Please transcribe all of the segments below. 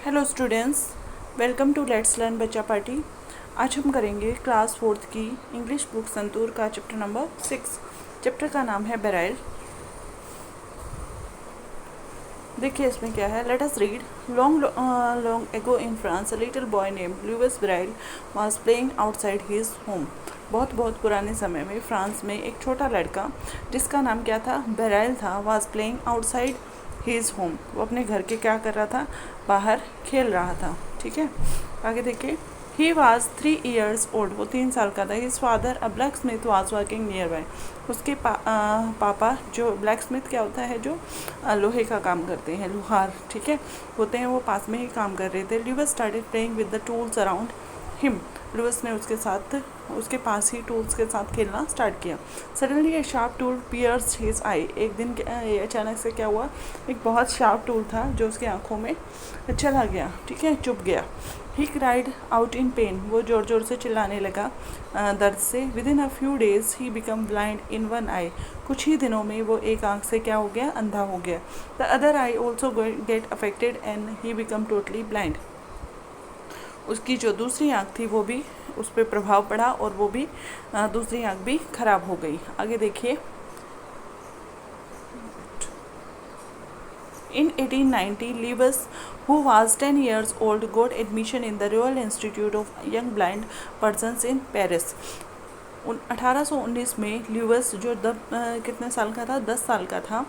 Hello students, welcome to let's learn बच्चा party. आज हम करेंगे क्लास 4th की इंग्लिश बुक संतूर का चैप्टर नंबर 6। चैप्टर का नाम है बेराइल। देखिए इसमें क्या है, let us read. Long ago in France a little boy named Louis Braille was playing outside his home. बहुत बहुत पुराने समय में फ्रांस में एक छोटा लड़का जिसका नाम क्या था, बेराइल था, was playing outside his home. वो अपने घर के क्या कर रहा था, बाहर खेल रहा था। ठीक है, आगे देखिए। ही वॉज 3 years ओल्ड, वो 3 साल का था। His father a black Smith was working near by. उसके पापा जो ब्लैक स्मिथ क्या होता है, जो लोहे का काम करते हैं, लोहार, ठीक है, होते हैं, वो पास में ही काम कर रहे थे। Louis started playing with the tools around him. Louis ने उसके पास ही टूल्स के साथ खेलना स्टार्ट किया। Suddenly a sharp tool pierced his eye. एक दिन अचानक से क्या हुआ, एक बहुत शार्प टूल था जो उसकी आंखों में चला गया, ठीक है, चुभ गया। He cried out in pain, वो ज़ोर ज़ोर से चिल्लाने लगा दर्द से। Within a few days he become blind in one eye. कुछ ही दिनों में वो एक आंख से क्या हो गया, अंधा हो गया। The other I also get affected and he become totally blind. उसकी जो दूसरी आँख थी वो भी, उस पर प्रभाव पड़ा और वो भी दूसरी आँख भी खराब हो गई। आगे देखिए। In 1890, Lewis, who was 10 years old, got admission in the Royal Institute of Young Blind Persons in Paris. 1819 में ल्यूइस जो कितने साल का था, 10 साल का था,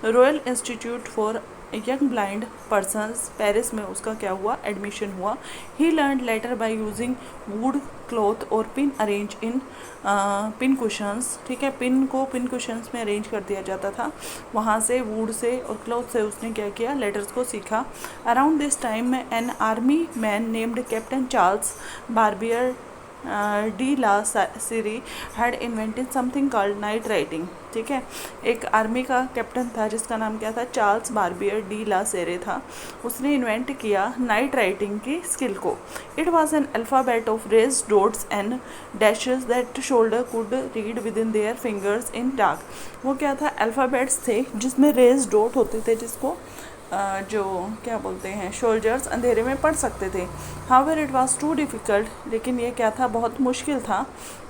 Royal Institute for Young Blind Persons Paris में उसका क्या हुआ, एडमिशन हुआ। He learn letter by using wood cloth और pin arrange in pin cushions. ठीक है, पिन को पिन कुशंस में अरेंज कर दिया जाता था, वहाँ से वुड से और क्लॉथ से उसने क्या किया, लेटर्स को सीखा। अराउंड दिस टाइम में an army man named Captain Charles Barbier de la Serre had invented something called night writing. ठीक है, एक आर्मी का कैप्टन था जिसका नाम क्या था, चार्ल्स बार्बियर डी ला सेरे था। उसने इन्वेंट किया नाइट राइटिंग की स्किल को। It was an alphabet of raised dots and dashes that soldier could read with in their fingers in dark. वो क्या था, अल्फ़ाबेट्स थे जिसमें रेज डॉट होते थे, जिसको जो क्या बोलते हैं, सोल्जर्स अंधेरे में पढ़ सकते थे। However it was too difficult, लेकिन ये क्या था, बहुत मुश्किल था।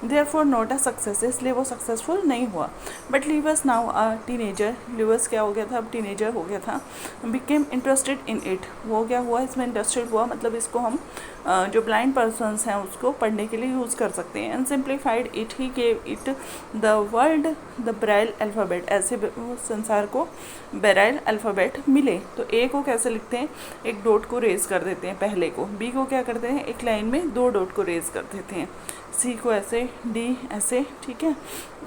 देयरफॉर नॉट अ सक्सेस, इसलिए वो सक्सेसफुल नहीं हुआ। But Lewis now a teenager, Lewis क्या हो गया था, अब टीनेजर हो गया था। बिकेम इंटरेस्टेड इन इट, वो क्या हुआ, इसमें इंटरेस्टेड हुआ, मतलब इसको हम जो ब्लाइंड पर्सनस हैं उसको पढ़ने के लिए यूज़ कर सकते हैं। And simplified it, he gave it the world the Braille alphabet. ऐसे संसार को ब्राइल अल्फ़ाबेट मिले। तो ए को कैसे लिखते हैं, एक डॉट को रेज कर देते हैं पहले को। बी को क्या करते हैं, एक लाइन में 2 डॉट को रेज कर देते हैं। सी को ऐसे, डी ऐसे, ठीक है,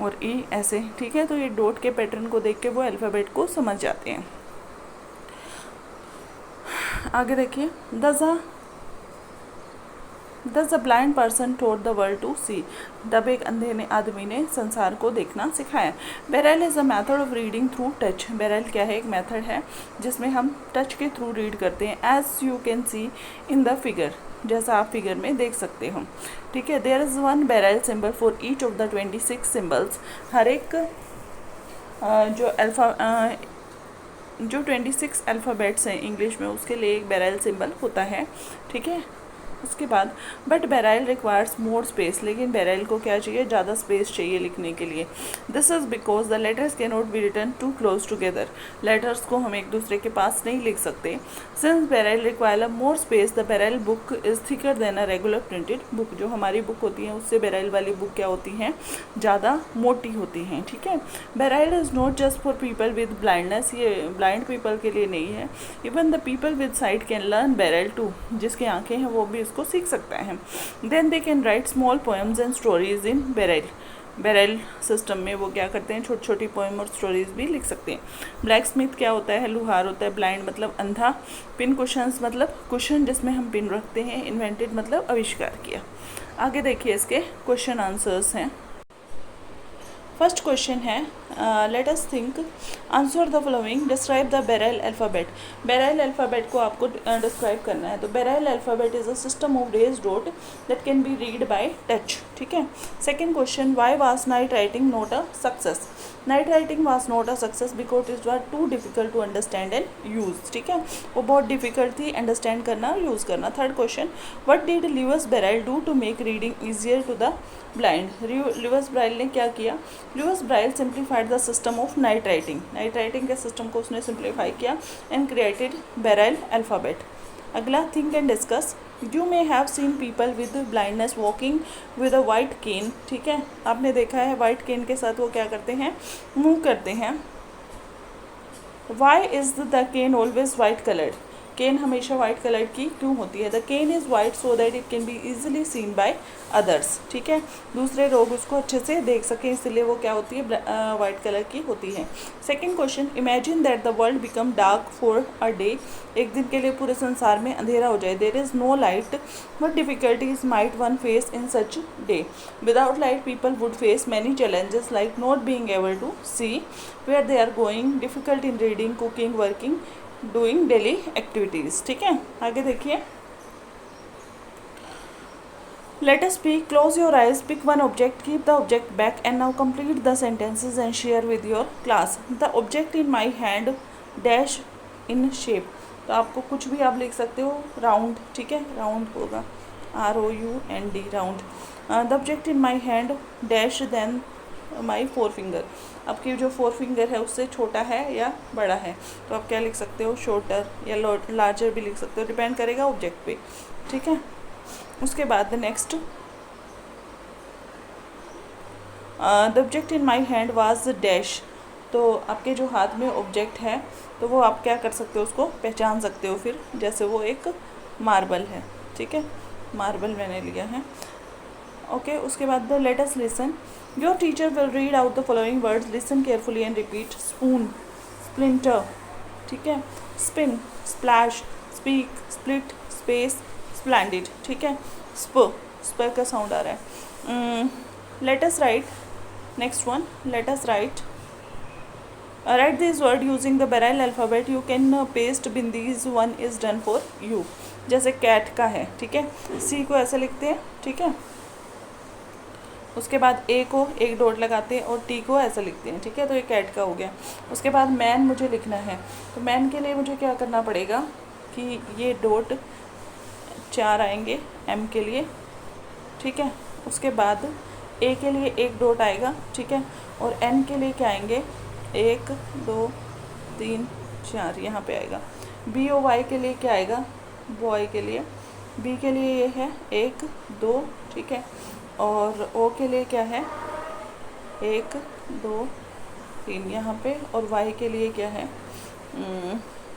और ई ऐसे, ठीक है। तो ये डॉट के पैटर्न को देख के वो अल्फ़ाबेट को समझ जाते हैं। आगे देखिए। Thus a blind person taught the world to see. तब एक अंधे आदमी ने संसार को देखना सिखाया। Braille is a method of reading through touch. Braille क्या है, एक मेथड है जिसमें हम टच के थ्रू रीड करते हैं। As you can see in the figure, जैसा आप फिगर में देख सकते हो, ठीक है। There is one Braille symbol for each of the 26 symbols. हर एक जो 26 अल्फ़ाबेट्स हैं इंग्लिश में, उसके लिए एक बेराइल सिंबल होता है, ठीक है। उसके बाद बट बेराइल रिक्वायर्स मोर स्पेस, लेकिन बेराइल को क्या चाहिए, ज़्यादा स्पेस चाहिए लिखने के लिए। This is because the letters can not be written too close together. Letters को हम एक दूसरे के पास नहीं लिख सकते। Since Braille require a more space, the Braille book is thicker than a regular printed book. जो हमारी बुक होती हैं उससे बेराइल वाली बुक क्या होती हैं, ज़्यादा मोटी होती हैं, ठीक है। Braille is not just for people with blindness, ये ब्लाइंड पीपल के लिए नहीं है। Even the people with sight can learn Braille too, जिसकी आंखें हैं वो भी इसको सीख सकता है। Then they can write small poems and stories in Braille. Braille system में वो क्या करते हैं, छोटी छोटी पोएम और स्टोरीज भी लिख सकते हैं। ब्लैक स्मिथ क्या होता है, लुहार होता है। ब्लाइंड मतलब अंधा। पिन कुशंस मतलब कुशन जिसमें हम पिन रखते हैं। इन्वेंटेड मतलब आविष्कार किया। आगे देखिए, इसके क्वेश्चन आंसर्स हैं। फर्स्ट क्वेश्चन है, let us think, answer the following, describe the Braille alphabet. Braille alphabet को आपको डिस्क्राइब करना है। तो Braille alphabet is a system of raised dot that can be read by touch, ठीक है। Second question, why was night writing not a success. Night writing was not a success because it was too difficult to understand and use, ठीक है, वो बहुत difficult थी understand करना और use करना। Third question, what did Louis Braille do to make reading easier to the blind. Louis Braille ने क्या किया? Louis Braille simplified the system of night writing. Night writing के सिस्टम को उसने सिंप्लीफाई किया एंड क्रिएटेड बेराइल अल्फ़ाबेट। अगला, think and discuss. You may have seen people with blindness walking with a white cane, ठीक है, आपने देखा है वाइट केन के साथ वो क्या करते हैं, मूव करते हैं। Why is the cane always white coloured. Cane हमेशा वाइट कलर की क्यों होती है? The cane is white so that it can be easily seen by others, ठीक है, दूसरे लोग उसको अच्छे से देख सकें, इसलिए वो क्या होती है, वाइट कलर की होती है। Second question, imagine that the world become dark for a day. एक दिन के लिए पूरे संसार में अंधेरा हो जाए। There is no light, what difficulties might one face in such day. Without light people would face many challenges like not being able to see where they are going, difficult in reading, cooking, working, doing daily activities, ठीक है। आगे देखिए, let us speak, close your eyes, pick one object, keep the object back and now complete the sentences and share with your class. The object in my hand dash in shape. तो आपको कुछ भी आप लिख सकते हो, round, ठीक है, राउंड होगा, ROUND, round. The object in my hand dash then my four finger. आपकी जो फोर फिंगर है उससे छोटा है या बड़ा है, तो आप क्या लिख सकते हो, शॉर्टर या लार्जर भी लिख सकते हो, डिपेंड करेगा ऑब्जेक्ट पे, ठीक है। उसके बाद next, the object in my hand was dash. तो आपके जो हाथ में ऑब्जेक्ट है तो वो आप क्या कर सकते हो, उसको पहचान सकते हो फिर, जैसे वो एक मार्बल है, ठीक है, मार्बल मैंने लिया है, ओके। उसके बाद let us listen, your teacher will read out the following words, listen carefully and repeat. Spoon, splinter, ठीक है, spin, splash, speak, split, space, splendid, ठीक है, स्प का साउंड आ रहा है। Let us write, next one, let us write, write this word using the Braille alphabet, you can paste बिंदीज, one is done for you. जैसे कैट का है, ठीक है, सी को ऐसे लिखते हैं, ठीक है, उसके बाद ए को एक डॉट लगाते हैं और टी को ऐसा लिखते हैं, ठीक है, तो ये कैट का हो गया। उसके बाद मैन मुझे लिखना है, तो मैन के लिए मुझे क्या करना पड़ेगा कि ये डॉट 4 आएंगे एम के लिए, ठीक है, उसके बाद ए के लिए एक डॉट आएगा, ठीक है, और एन के लिए क्या आएंगे, 1 2 3 4 यहाँ पे आएगा। BOY के लिए क्या आएगा, बॉय के लिए, बी के लिए ये है 1 2, ठीक है, और O के लिए क्या है, 1 2 3 यहाँ पे, और Y के लिए क्या है,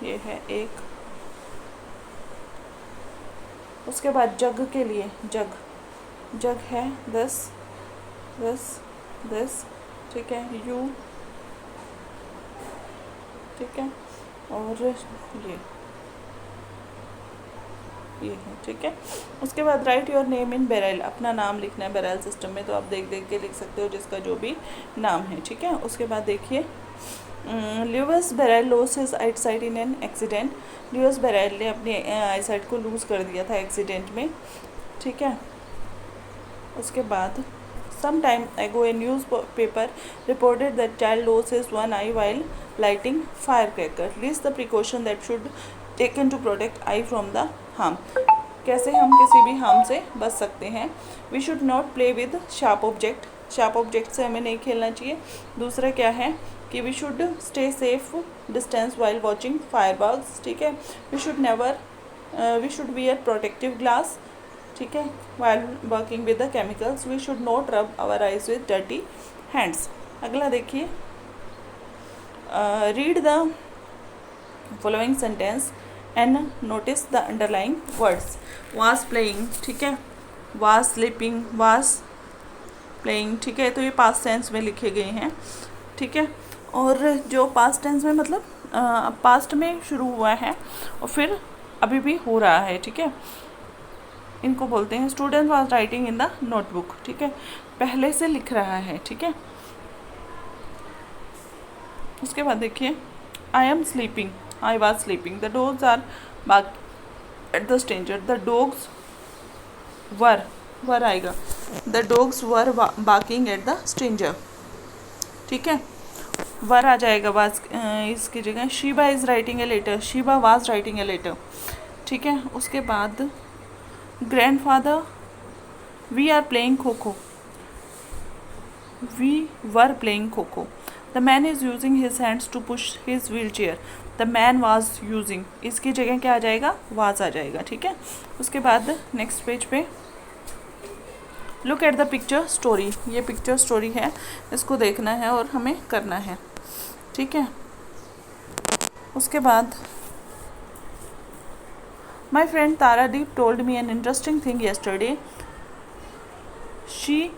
ये है 1। उसके बाद जग के लिए, जग है 10 10 10, ठीक है, U, ठीक है, और ये है, ठीक है। उसके बाद राइट योर नेम इन बेराइल, अपना नाम लिखना है बेराइल सिस्टम में, तो आप देख देख के लिख सकते हो जिसका जो भी नाम है, ठीक है। उसके बाद देखिए, Louis Braille lost his eyesight in an accident. Louis Braille ने अपनी आईसाइट को लूज़ कर दिया था एक्सीडेंट में, ठीक है। उसके बाद some time ago a newspaper reported that child lost his one eye while lighting fire cracker, list the precaution that should taken to protect eye from the harm. कैसे हम किसी भी हार्म से बच सकते हैं। We should not play with sharp object, sharp object से हमें नहीं खेलना चाहिए। दूसरा क्या है कि we should stay safe distance while watching fireworks, ठीक है। We should wear protective glass, ठीक है, while working with the chemicals. We should not rub our eyes with dirty hands. अगला देखिए, read the following sentence and notice the underlining words. Was playing, ठीक है, was sleeping, was playing, ठीक है, तो ये पास्ट टेंस में लिखे गए हैं, ठीक है। और जो पास्ट टेंस में मतलब पास्ट में शुरू हुआ है और फिर अभी भी हो रहा है, ठीक है, इनको बोलते हैं student was writing in the notebook, ठीक है, पहले से लिख रहा है, ठीक है। उसके बाद देखिए I am sleeping, I was sleeping, the dogs are bark at the stranger, the dogs were आएगा, the dogs were barking at the stranger, ठीक है, वर आ जाएगा वाज इसकी जगह। Sheeba is writing a letter, Sheeba was writing a letter, ठीक है। उसके बाद grandfather we are playing kho खो, we were playing kho kho, the man is using his hands to push his wheelchair, the man was using, इसकी जगह क्या आ जाएगा, वाज आ जाएगा, ठीक है। उसके बाद नेक्स्ट पेज पे look at the picture story, ये पिक्चर स्टोरी है, इसको देखना है और हमें करना है, ठीक है। उसके बाद my friend Taradeep told me an interesting thing yesterday, she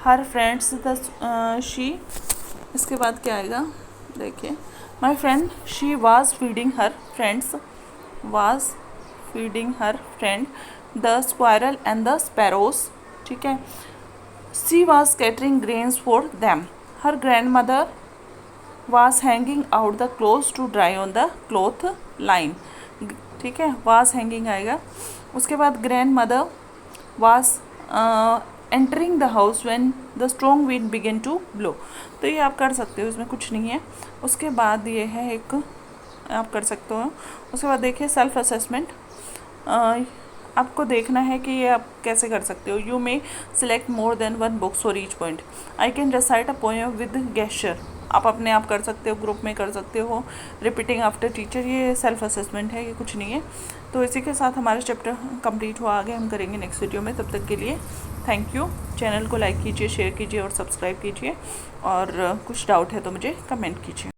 her friends the she, इसके बाद क्या आएगा देखिए, my friend she was feeding her friends, was feeding her friend the squirrel and the sparrows, ठीक है। She was catering grains for them, her grandmother was hanging out the clothes to dry on the cloth line, ठीक है, was hanging आएगा। उसके बाद grandmother was entering the house when the strong wind begin to blow, तो ये आप कर सकते हो, इसमें कुछ नहीं है। उसके बाद ये है एक आप कर सकते हो। उसके बाद देखिए सेल्फ असेसमेंट, आपको देखना है कि ये आप कैसे कर सकते हो। You may select more than one books for each point, I can recite a poem with gesture, आप अपने आप कर सकते हो, ग्रुप में कर सकते हो, रिपीटिंग आफ्टर टीचर, ये सेल्फ असेसमेंट है, ये कुछ नहीं है। तो इसी के साथ हमारा चैप्टर कंप्लीट हुआ, आगे हम करेंगे नेक्स्ट वीडियो में। तब तक के लिए थैंक यू। चैनल को लाइक कीजिए, शेयर कीजिए और सब्सक्राइब कीजिए, और कुछ डाउट है तो मुझे कमेंट कीजिए।